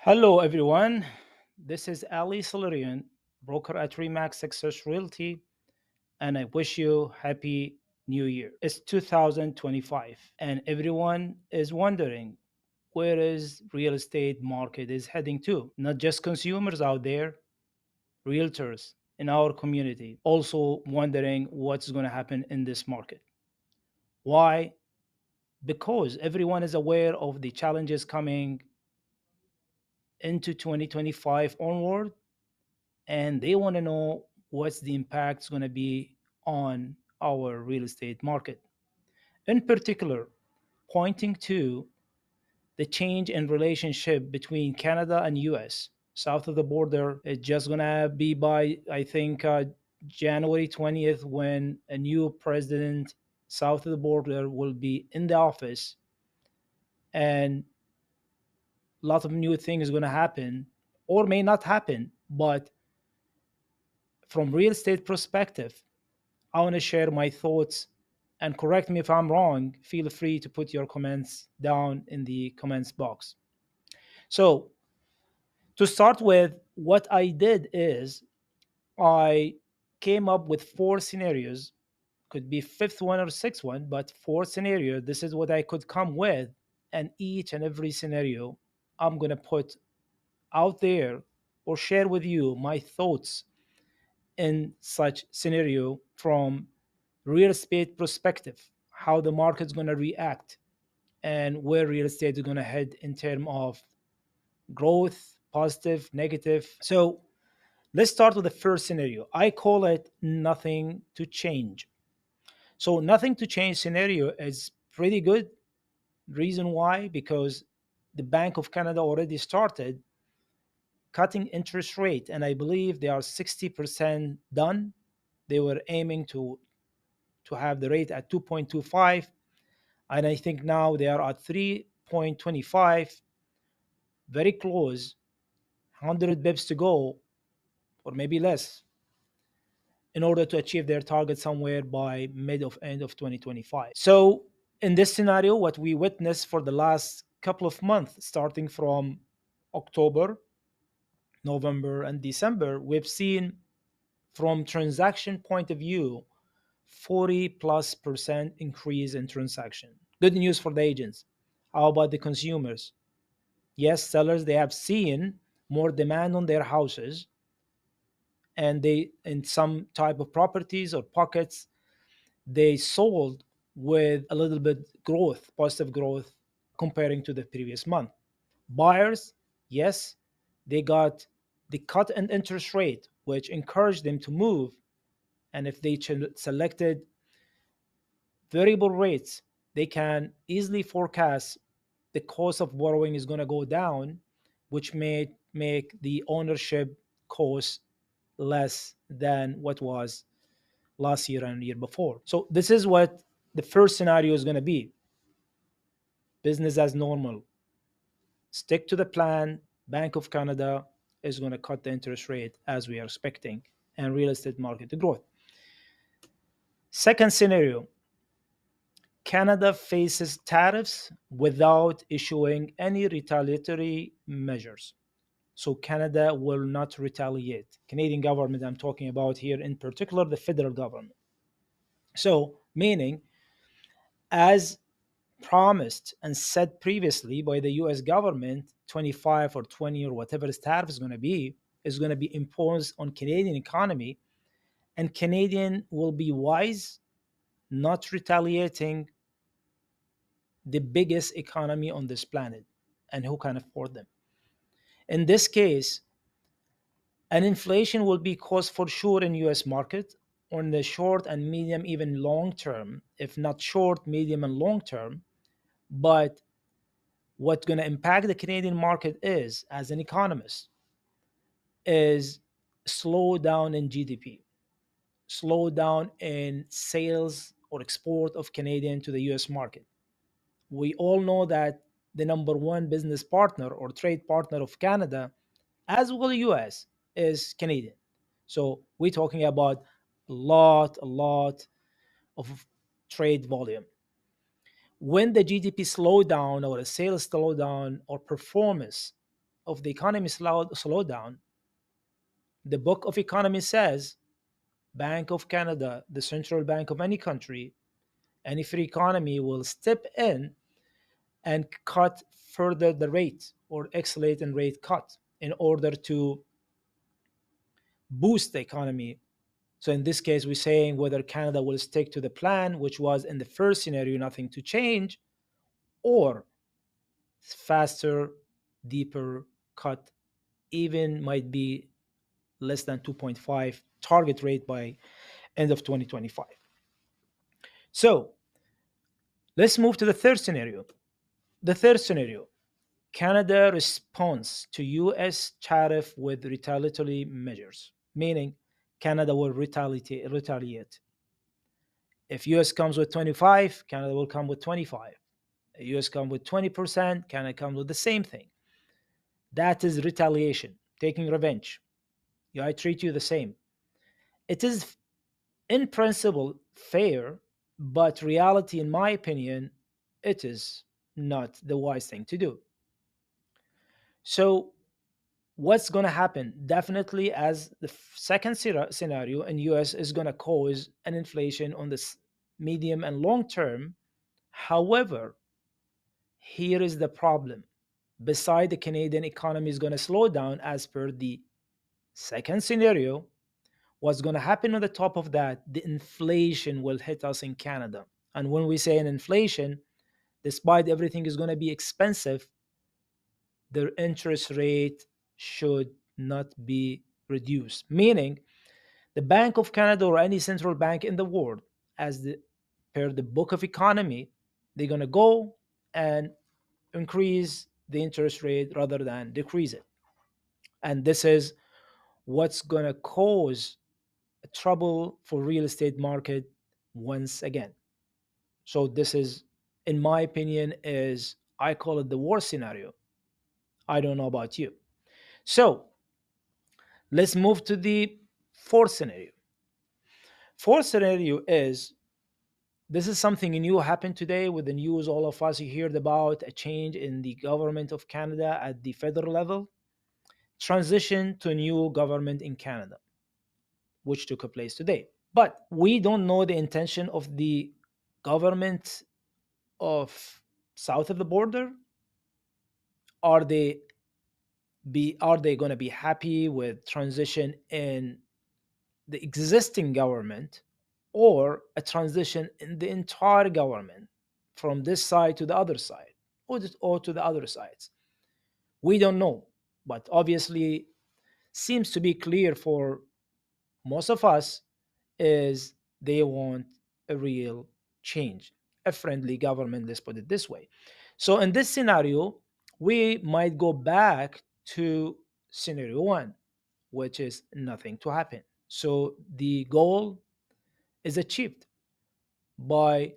Hello, everyone. This is Ali Salarian, broker at REMAX Success Realty, and I wish you happy New Year. It's 2025, and everyone is wondering where is real estate market is heading to. Not just consumers out there, realtors in our community also wondering what's going to happen in this market. Why? Because everyone is aware of the challenges coming into 2025 onward, and they want to know what's the impact going to be on our real estate market. In particular, pointing to the change in relationship between Canada and US. South of the border, it's just going to be by, I think, January 20th when a new president south of the border will be in the office, and a lot of new things going to happen or may not happen. But from real estate perspective, I want to share my thoughts, and correct me if I'm wrong. Feel free to put your comments down in the comments box. So, to start with, what I did is I came up with four scenarios, could be fifth one or sixth one, but four scenarios. This is what I could come with, and each and every scenario I'm going to put out there or share with you my thoughts in such scenario from real estate perspective, how the market's going to react and where real estate is going to head in terms of growth, positive, negative. So let's start with the first scenario. I call it nothing to change. So nothing to change scenario is pretty good. Reason why? Because the Bank of Canada already started cutting interest rate, and I believe they are 60% done. They were aiming to have the rate at 2.25, and I think now they are at 3.25, very close, 100 bips to go, or maybe less, in order to achieve their target somewhere by mid of end of 2025. So in this scenario, what we witnessed for the last couple of months, starting from October, November, and December, we've seen from transaction point of view 40+% increase in transaction. Good news for the agents. How about the consumers? Yes, sellers, they have seen more demand on their houses, and they, in some type of properties or pockets, they sold with a little bit growth, positive growth, comparing to the previous month. Buyers, yes, they got the cut in interest rate, which encouraged them to move, and if they selected variable rates, they can easily forecast the cost of borrowing is going to go down, which may make the ownership cost less than what was last year and the year before. So this is what the first scenario is going to be. Business as normal. Stick to the plan. Bank of Canada is going to cut the interest rate as we are expecting, and real estate market to growth. Second scenario, Canada faces tariffs without issuing any retaliatory measures. So Canada will not retaliate. Canadian government, I'm talking about here, in particular the federal government. So meaning, as promised and said previously by the US government, 25 or 20 or whatever the tariff is going to be imposed on Canadian economy, and Canadian will be wise, not retaliating the biggest economy on this planet and who can afford them. In this case, an inflation will be caused for sure in US market on the short and medium, even long term, if not short, medium, and long term. But what's going to impact the Canadian market is, as an economist, is slow down in GDP, slow down in sales or export of Canadian to the US market. We all know that the number one business partner or trade partner of Canada, as well US, is Canadian. So we're talking about a lot of trade volume. When the GDP slow down or the sales slow down or performance of the economy slow down, the book of economy says Bank of Canada, the central bank of any country, any free economy will step in and cut further the rate or escalate and rate cut in order to boost the economy. So in this case, we're saying whether Canada will stick to the plan, which was in the first scenario, nothing to change, or faster, deeper cut, even might be less than 2.5 target rate by end of 2025. So let's move to the third scenario. The third scenario, Canada responds to US tariff with retaliatory measures, meaning Canada will retaliate. If US comes with 25, Canada will come with 25. If US come with 20%, Canada comes with the same thing. That is retaliation, taking revenge. Yeah, I treat you the same. It is in principle fair, but reality, in my opinion, it is not the wise thing to do. So what's going to happen? Definitely, as the second scenario in US is going to cause an inflation on this medium and long term. However, here is the problem. Beside the Canadian economy is going to slow down as per the second scenario, what's going to happen on the top of that, the inflation will hit us in Canada. And when we say an inflation, despite everything is going to be expensive, their interest rate should not be reduced. Meaning, the Bank of Canada or any central bank in the world, as the per the book of economy, they're going to go and increase the interest rate rather than decrease it. And this is what's going to cause trouble for real estate market once again. So this is, in my opinion, is I call it the worst scenario. I don't know about you. So let's move to the fourth scenario. Fourth scenario is, this is something new happened today with the news. All of us heard about a change in the government of Canada at the federal level, transition to a new government in Canada, which took place today. But we don't know the intention of the government of south of the border. Are they going to be happy with transition in the existing government, or a transition in the entire government from this side to the other side, or to the other sides? We don't know, but obviously seems to be clear for most of us is they want a real change, a friendly government, let's put it this way. So in this scenario, we might go back to scenario one, which is nothing to happen. So the goal is achieved by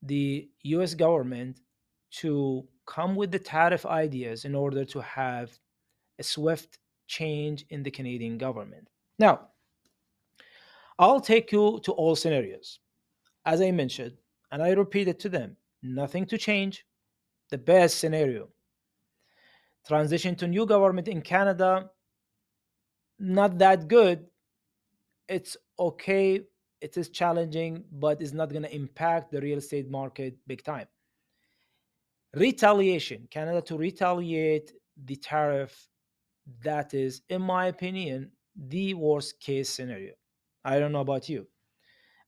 the US government to come with the tariff ideas in order to have a swift change in the Canadian government. Now, I'll take you to all scenarios. As I mentioned, and I repeated to them, nothing to change. The best scenario, transition to new government in Canada, not that good. It's okay. It is challenging, but it's not going to impact the real estate market big time. Retaliation, Canada to retaliate the tariff, that is, in my opinion, the worst case scenario. I don't know about you.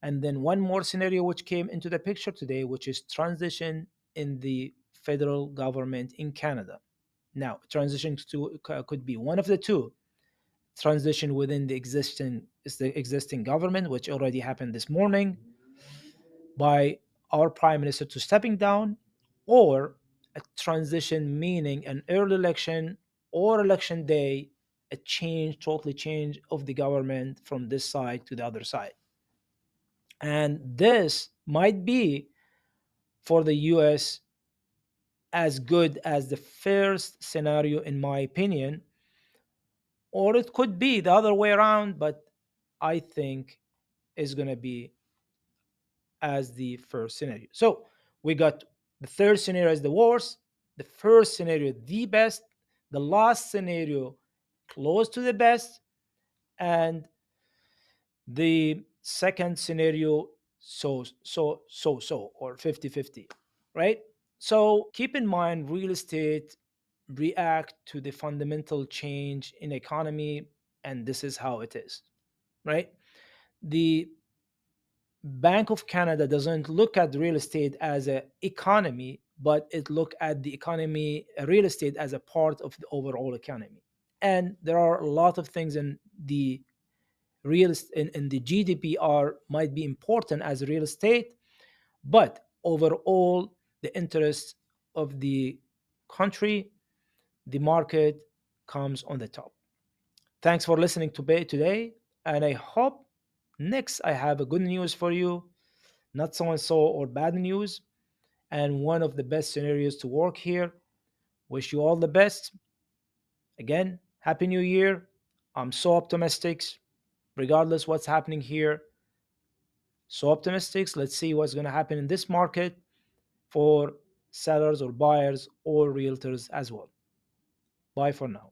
And then one more scenario which came into the picture today, which is transition in the federal government in Canada. Now, transition to could be one of the two: transition within the existing government, which already happened this morning by our prime minister to stepping down, or a transition meaning an early election or election day, a change, totally change of the government from this side to the other side. And this might be for the US as good as the first scenario, in my opinion, or it could be the other way around, but I think is going to be as the first scenario. So we got the third scenario as the worst, the first scenario the best, The last scenario close to the best, and the second scenario so or 50-50, right? So keep in mind, real estate react to the fundamental change in economy, and this is how it is, right? The Bank of Canada doesn't look at real estate as an economy, but it look at the economy, real estate as a part of the overall economy. And there are a lot of things in the in the GDP are might be important as real estate, but overall, the interest of the country, the market comes on the top. Thanks for listening to today, and I hope next I have a good news for you, not so and so or bad news, and one of the best scenarios to work here. Wish you all the best. Again, happy new year. I'm so optimistic regardless what's happening here. So optimistic. Let's see what's going to happen in this market for sellers or buyers or realtors as well. Bye for now.